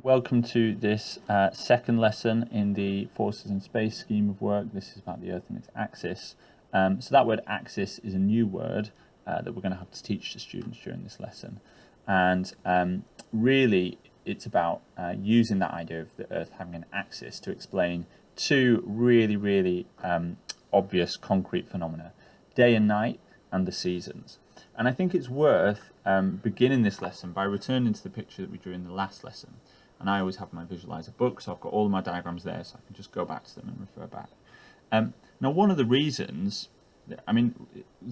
Welcome to this second lesson in the Forces in Space scheme of work. This is about the Earth and its axis. So that word axis is a new word that we're going to have to teach the students during this lesson. And really it's about using that idea of the Earth having an axis to explain two really obvious concrete phenomena: day and night and the seasons. And I think it's worth beginning this lesson by returning to the picture that we drew in the last lesson. And I always have my visualizer book, so I've got all of my diagrams there, so I can just go back to them and refer back. Now, one of the reasons,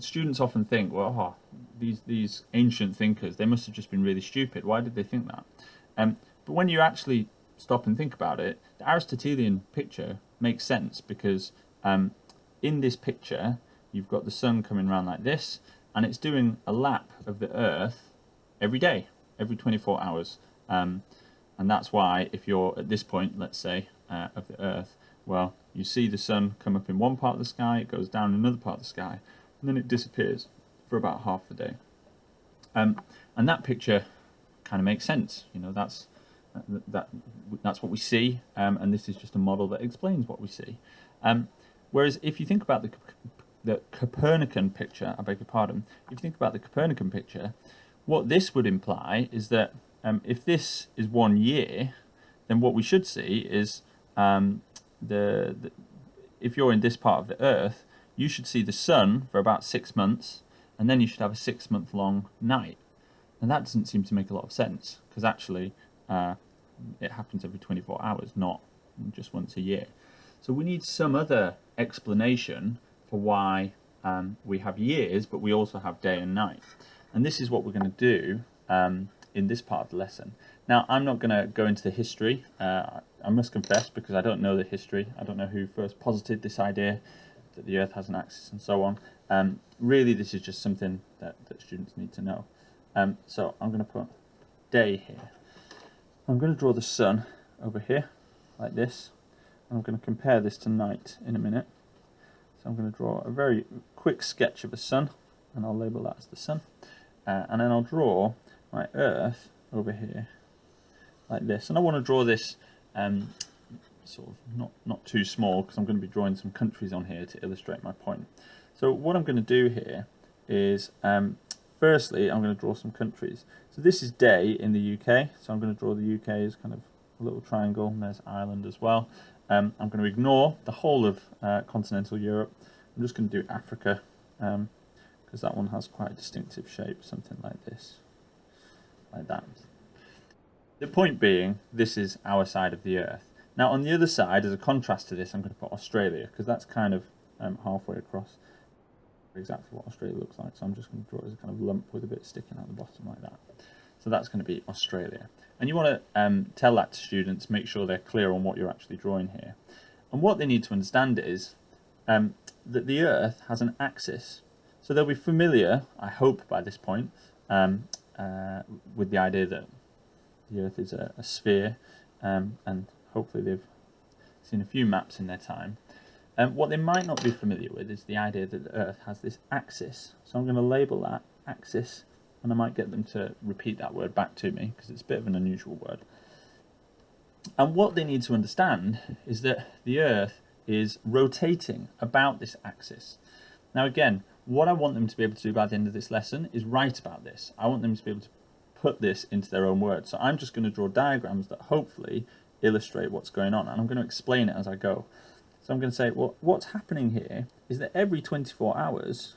students often think, well, these ancient thinkers, they must have just been really stupid. Why did they think that? But when you actually stop and think about it, the Aristotelian picture makes sense, because in this picture, you've got the sun coming around like this, and it's doing a lap of the Earth every day, every 24 hours. And that's why if you're at this point, let's say, of the Earth, well, you see the sun come up in one part of the sky, it goes down in another part of the sky, and then it disappears for about half the day. And that picture kind of makes sense. You know, that's what we see, and this is just a model that explains what we see. Whereas if you think about the Copernican picture, I beg your pardon, if you think about the Copernican picture, what this would imply is that if this is 1 year, then what we should see is if you're in this part of the Earth, you should see the sun for about 6 months, and then you should have a 6-month-long night. And that doesn't seem to make a lot of sense, because actually it happens every 24 hours, not just once a year. So we need some other explanation for why we have years, but we also have day and night. And this is what we're going to do in this part of the lesson. Now, I'm not going to go into the history. I must confess, because I don't know the history. I don't know who first posited this idea that the Earth has an axis and so on. Really, this is just something that students need to know. So I'm going to put day here. I'm going to draw the sun over here, like this. I'm going to compare this to night in a minute. So I'm going to draw a very quick sketch of a sun, and I'll label that as the sun. And then I'll draw my Earth over here, like this. And I want to draw this sort of not too small, because I'm going to be drawing some countries on here to illustrate my point. So what I'm going to do here is, firstly, I'm going to draw some countries. So this is day in the UK, so I'm going to draw the UK as kind of a little triangle, and there's Ireland as well. I'm going to ignore the whole of continental Europe. I'm just going to do Africa, because that one has quite a distinctive shape, something like this, like that. The point being, this is our side of the Earth. Now, on the other side, as a contrast to this, I'm going to put Australia, because that's kind of halfway across exactly what Australia looks like. So I'm just going to draw it as a kind of lump with a bit sticking out the bottom like that. So that's going to be Australia. And you want to tell that to students, make sure they're clear on what you're actually drawing here. And what they need to understand is that the Earth has an axis. So they'll be familiar, I hope by this point, with the idea that the Earth is a sphere, and hopefully they've seen a few maps in their time. What they might not be familiar with is the idea that the Earth has this axis. So I'm going to label that axis, and I might get them to repeat that word back to me, because it's a bit of an unusual word. And what they need to understand is that the Earth is rotating about this axis. Now again, what I want them to be able to do by the end of this lesson is write about this. I want them to be able to put this into their own words. So I'm just going to draw diagrams that hopefully illustrate what's going on, and I'm going to explain it as I go. So I'm going to say, well, what's happening here is that every 24 hours,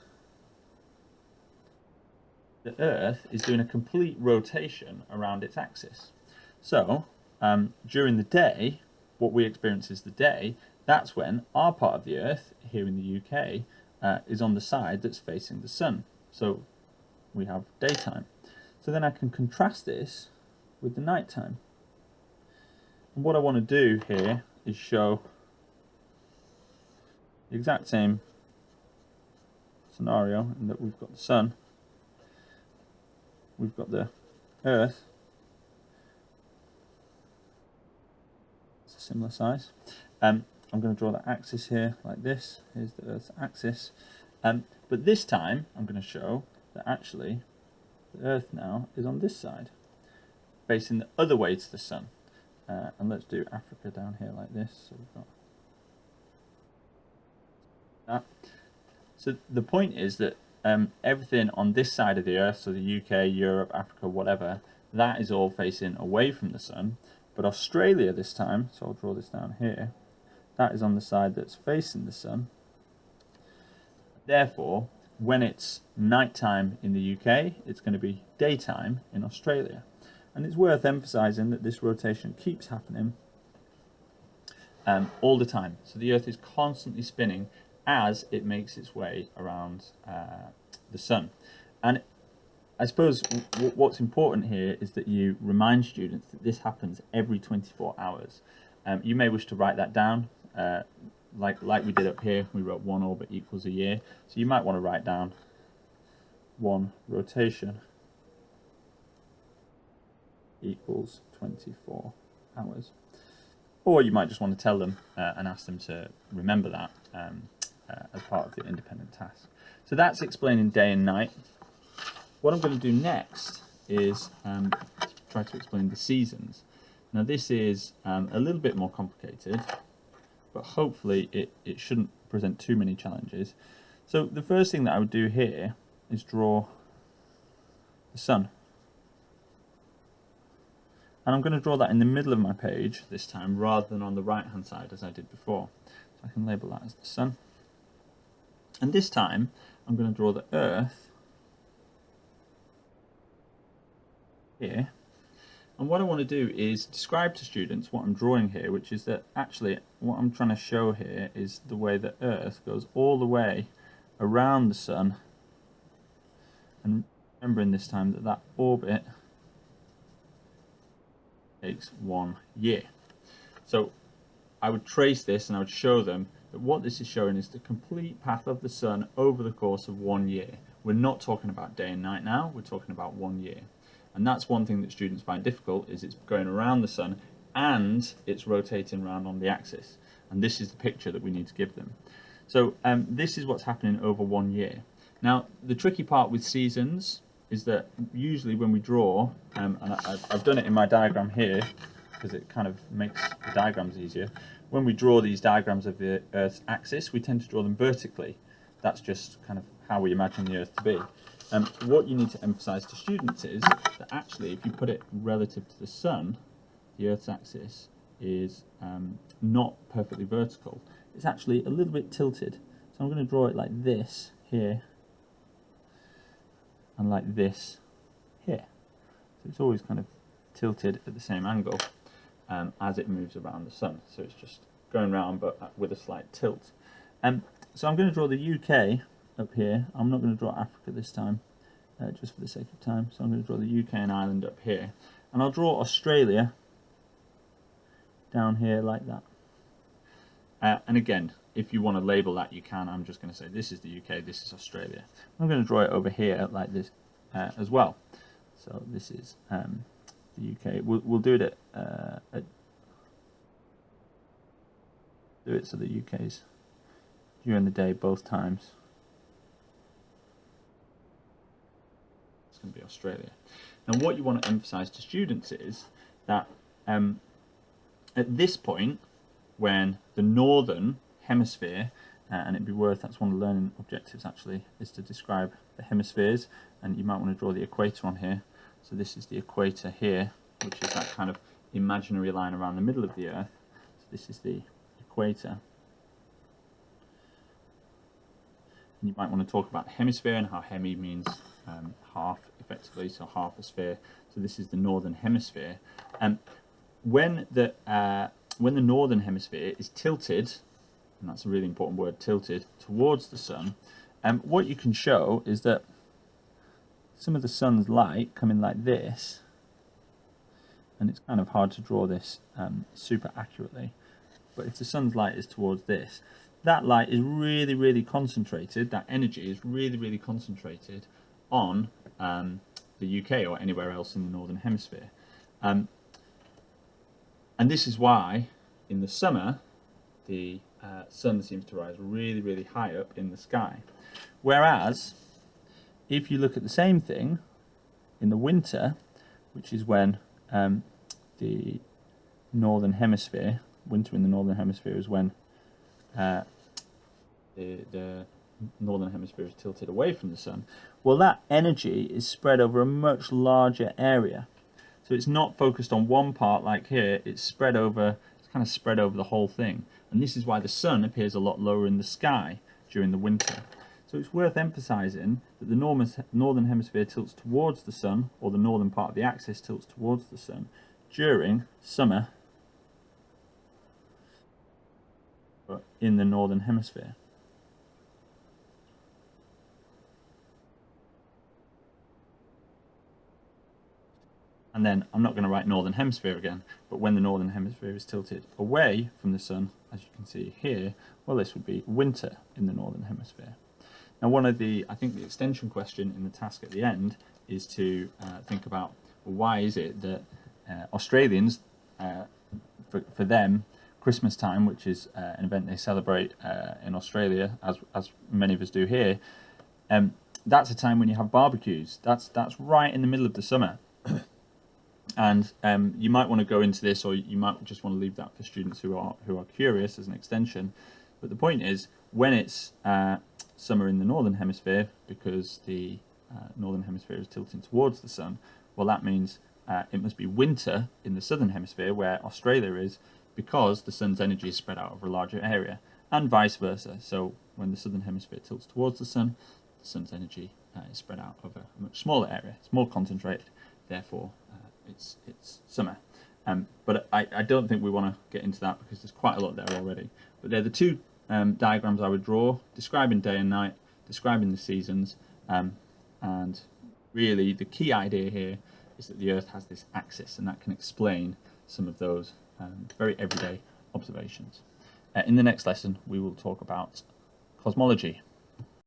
the Earth is doing a complete rotation around its axis. So during the day, what we experience is the day. That's when our part of the Earth, here in the UK, is on the side that's facing the sun. So we have daytime. So then I can contrast this with the nighttime. And what I want to do here is show the exact same scenario, in that we've got the sun, we've got the Earth, it's a similar size. I'm going to draw that axis here like this. Here's the Earth's axis. But this time I'm going to show that actually the Earth now is on this side, facing the other way to the sun. and let's do Africa down here like this. So we've got that. So the point is that everything on this side of the Earth, so the UK, Europe, Africa, whatever, that is all facing away from the sun. But Australia this time, so I'll draw this down here, that is on the side that's facing the sun. Therefore, when it's nighttime in the UK, it's going to be daytime in Australia. And it's worth emphasizing that this rotation keeps happening all the time. So the Earth is constantly spinning as it makes its way around the sun. And I suppose what's important here is that you remind students that this happens every 24 hours. You may wish to write that down, like we did up here. We wrote 1 orbit equals a year. So you might want to write down 1 rotation equals 24 hours. Or you might just want to tell them and ask them to remember that as part of the independent task. So that's explaining day and night. What I'm going to do next is try to explain the seasons. Now this is a little bit more complicated, but hopefully it shouldn't present too many challenges. So the first thing that I would do here is draw the sun. And I'm going to draw that in the middle of my page this time, rather than on the right hand side as I did before. So I can label that as the sun. And this time I'm going to draw the Earth here. And what I want to do is describe to students what I'm drawing here, which is that actually what I'm trying to show here is the way that Earth goes all the way around the sun. And remembering this time that that orbit takes 1 year. So I would trace this and I would show them that what this is showing is the complete path of the sun over the course of 1 year. We're not talking about day and night now, we're talking about 1 year. And that's one thing that students find difficult, is it's going around the sun and it's rotating around on the axis. And this is the picture that we need to give them. So this is what's happening over 1 year. Now, the tricky part with seasons is that usually when we draw, and I've done it in my diagram here, because it kind of makes the diagrams easier. When we draw these diagrams of the Earth's axis, we tend to draw them vertically. That's just kind of how we imagine the Earth to be. What you need to emphasize to students is that actually, if you put it relative to the sun, the Earth's axis is not perfectly vertical. It's actually a little bit tilted. So I'm going to draw it like this here, and like this here. So it's always kind of tilted at the same angle as it moves around the sun. So it's just going around but with a slight tilt. So I'm going to draw the UK up here. I'm not going to draw Africa this time, just for the sake of time. So I'm going to draw the UK and Ireland up here. And I'll draw Australia down here like that. And again, if you want to label that, you can. I'm just going to say this is the UK, this is Australia. I'm going to draw it over here like this as well. So this is the UK. We'll do it do it so the UK's during the day both times. It's going to be Australia. Now, what you want to emphasise to students is that at this point, when the northern hemisphere, and it'd be worth, that's one of the learning objectives actually, is to describe the hemispheres, and you might want to draw the equator on here. So this is the equator here, which is that kind of imaginary line around the middle of the Earth. So this is the equator. And you might want to talk about the hemisphere and how hemi means half, effectively, so half a sphere. So this is the northern hemisphere. When the northern hemisphere is tilted, and that's a really important word, tilted, towards the sun, what you can show is that some of the sun's light coming like this, and it's kind of hard to draw this super accurately, but if the sun's light is towards this, that light is really, really concentrated, that energy is really, really concentrated on the UK or anywhere else in the northern hemisphere. And this is why in the summer the sun seems to rise really, really high up in the sky. Whereas if you look at the same thing in the winter, which is when the northern hemisphere, winter in the northern hemisphere is when the northern hemisphere is tilted away from the sun. Well, that energy is spread over a much larger area. So it's not focused on one part like here, it's kind of spread over the whole thing. And this is why the sun appears a lot lower in the sky during the winter. So it's worth emphasizing that the northern hemisphere tilts towards the sun, or the northern part of the axis tilts towards the sun during summer in the northern hemisphere. And then I'm not going to write northern hemisphere again, but when the northern hemisphere is tilted away from the sun, as you can see here, well, this would be winter in the northern hemisphere. Now, I think the extension question in the task at the end is to think about, well, why is it that Australians, for them, Christmas time, which is an event they celebrate in Australia, as many of us do here, that's a time when you have barbecues. That's right in the middle of the summer. And you might want to go into this, or you might just want to leave that for students who are curious as an extension. But the point is, when it's summer in the northern hemisphere, because the northern hemisphere is tilting towards the sun, well, that means it must be winter in the southern hemisphere, where Australia is, because the sun's energy is spread out over a larger area, and vice versa. So when the southern hemisphere tilts towards the sun's energy is spread out over a much smaller area. It's more concentrated, therefore it's summer. But I don't think we want to get into that because there's quite a lot there already. But they're the two diagrams I would draw, describing day and night, describing the seasons, and really the key idea here is that the Earth has this axis, and that can explain some of those very everyday observations. In the next lesson, we will talk about cosmology.